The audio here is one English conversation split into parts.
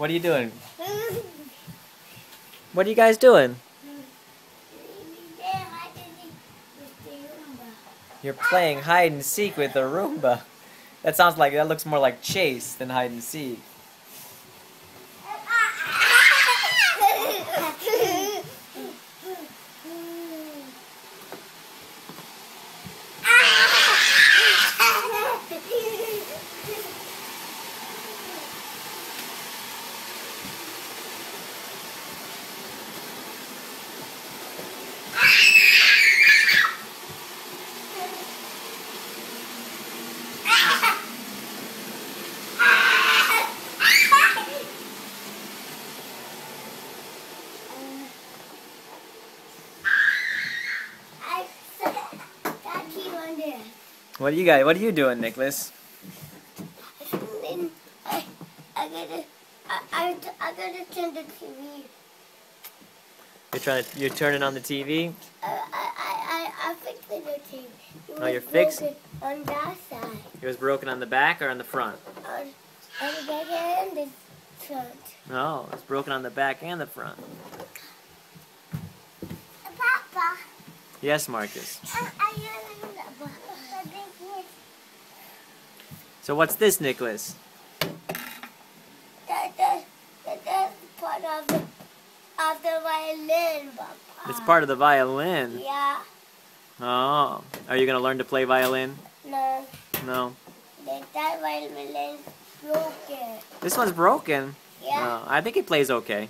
What are you doing? What are you guys doing? You're playing hide and seek with the Roomba. That looks more like chase than hide and seek. What are you doing, Nicholas? I gotta turn the TV. You're turning on the TV? I fixed the TV. Oh, you're fixing? On that side. It was broken on the back or on the front? On the back and the front. Oh, it's broken on the back and the front. Papa. Yes, Marcus. So what's this, Nicholas? That's part of the violin, Papa. It's part of the violin. Yeah. Oh. Are you going to learn to play violin? No. No. That violin is broken. This one's broken? Yeah. I think it plays okay.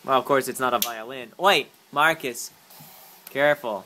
Well, of course, it's not a violin. Wait, Marcus. Careful.